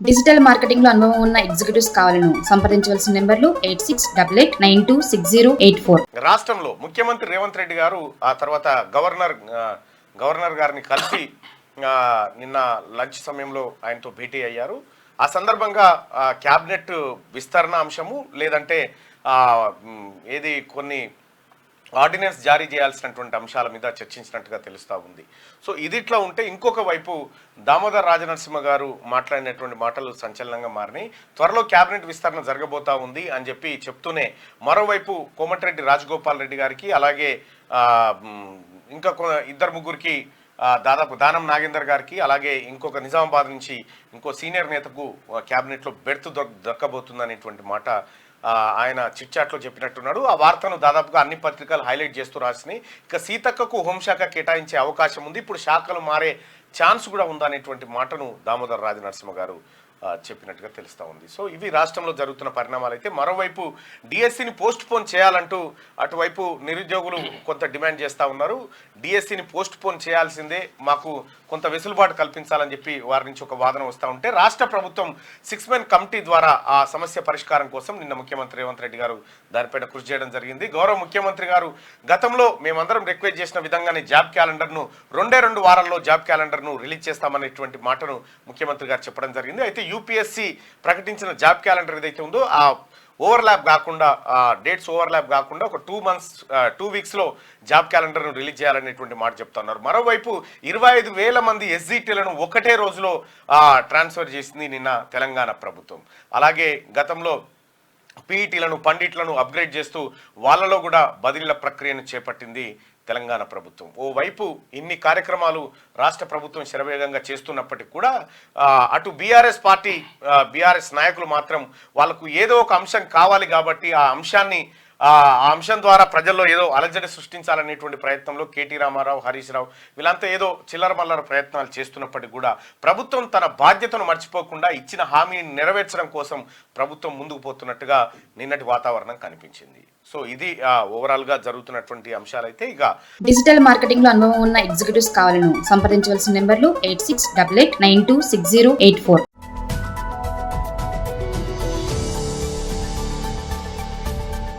Digital marketing లో అనుభవం ఉన్న ఎగ్జిక్యూటివ్స్ కావాలను సంప్రదించవలసిన నెంబర్లు 8688926084. రాష్ట్రంలో ముఖ్యమంత్రి రేవంత్ రెడ్డి గారు ఆ తర్వాత గవర్నర్ గారిని కలిసి నిన్న లంచ్ సమయంలో ఆయనతో భేటీ అయ్యారు. ఆ సందర్భంగా క్యాబినెట్ విస్తరణ అంశము లేదంటే ఏది కొన్ని ఆర్డినెన్స్ జారీ చేయాల్సినటువంటి అంశాల మీద చర్చించినట్టుగా తెలుస్తూ ఉంది. సో ఇది ఇట్లా ఉంటే ఇంకొక వైపు దామోదర్ రాజనరసింహ గారు మాట్లాడినటువంటి మాటలు సంచలనంగా మారినాయి. త్వరలో క్యాబినెట్ విస్తరణ జరగబోతా ఉంది అని చెప్పి చెప్తూనే మరోవైపు కోమటిరెడ్డి రాజగోపాల్ రెడ్డి గారికి అలాగే ఇంకా ఇద్దరు ముగ్గురికి దాదాపు దానం నాగేందర్ గారికి అలాగే ఇంకొక నిజామాబాద్ నుంచి ఇంకో సీనియర్ నేతకు క్యాబినెట్లో బెర్త్ దక్కబోతుంది అనేటువంటి మాట ఆయన చిట్చాట్లో చెప్పినట్టున్నాడు. ఆ వార్తను దాదాపుగా అన్ని పత్రికలు హైలైట్ చేస్తూ రాసినాయి. ఇక సీతక్కకు హోంశాఖ కేటాయించే అవకాశం ఉంది, ఇప్పుడు శాఖలు మారే ఛాన్స్ కూడా ఉందనేటువంటి మాటను దామోదర్ రాజనరసింహ గారు చెప్పినట్టుగా తెలుస్తూ ఉంది. సో ఇవి రాష్ట్రంలో జరుగుతున్న పరిణామాలు. అయితే మరోవైపు డిఎస్సిని పోస్ట్ పోన్ చేయాలంటూ అటువైపు నిరుద్యోగులు కొంత డిమాండ్ చేస్తూ ఉన్నారు. డిఎస్సిని పోస్ట్ పోన్ చేయాల్సిందే, మాకు కొంత వెసులుబాటు కల్పించాలని చెప్పి వారి నుంచి ఒక వాదన వస్తూ ఉంటే రాష్ట్ర ప్రభుత్వం 6 మెన్ కమిటీ ద్వారా ఆ సమస్య పరిష్కారం కోసం నిన్న ముఖ్యమంత్రి రేవంత్ రెడ్డి గారు దానిపైన కృషి చేయడం జరిగింది. గౌరవ ముఖ్యమంత్రి గారు గతంలో మేమందరం రిక్వెస్ట్ చేసిన విధంగానే జాబ్ క్యాలెండర్ను 2 వారాల్లో జాబ్ క్యాలెండర్ను రిలీజ్ చేస్తామనేటువంటి మాటను ముఖ్యమంత్రి గారు చెప్పడం జరిగింది. అయితే యూపీఎస్సీ ప్రకటించిన జాబ్ క్యాలెండర్ ఏదైతే ఉందో ఆ ఓవర్లాప్ కాకుండా డేట్స్ ఓవర్లాప్ కాకుండా ఒక 2 వీక్స్లో జాబ్ క్యాలెండర్ను రిలీజ్ చేయాలనేటువంటి మాట చెప్తున్నారు. మరోవైపు 25,000 మంది ఎస్జిటీలను ఒకటే రోజులో ట్రాన్స్ఫర్ చేసింది నిన్న తెలంగాణ ప్రభుత్వం. అలాగే గతంలో పీఈటీలను పండిట్లను అప్గ్రేడ్ చేస్తూ వాళ్ళలో కూడా బదిలీల ప్రక్రియను చేపట్టింది తెలంగాణ ప్రభుత్వం. ఓవైపు ఇన్ని కార్యక్రమాలు రాష్ట్ర ప్రభుత్వం శరవేగంగా చేస్తున్నప్పటికీ కూడా అటు బీఆర్ఎస్ నాయకులు మాత్రం వాళ్ళకు ఏదో ఒక అంశం కావాలి కాబట్టి ఆ అంశం ద్వారా ప్రజల్లో ఏదో అలజడి సృష్టించాలనేటువంటి ప్రయత్నంలో కేటీ రామారావు, హరీష్ రావు వీళ్ళంతా ఏదో చిల్లర మల్లర ప్రయత్నాలు చేస్తున్నప్పటికీ కూడా ప్రభుత్వం తన బాధ్యతను మర్చిపోకుండా ఇచ్చిన హామీని నెరవేర్చడం కోసం ప్రభుత్వం ముందుకు పోతున్నట్టుగా నిన్నటి వాతావరణం కనిపించింది. సో ఇది ఓవరాల్ గా జరుగుతున్నటువంటి అంశాలు. అయితే ఇక డిజిటల్ మార్కెటింగ్ లో అనుభవం ఉన్న ఎగ్జిక్యూటివ్స్ కావాలను సంప్రదించవలసిన నెంబర్లు 8688926084.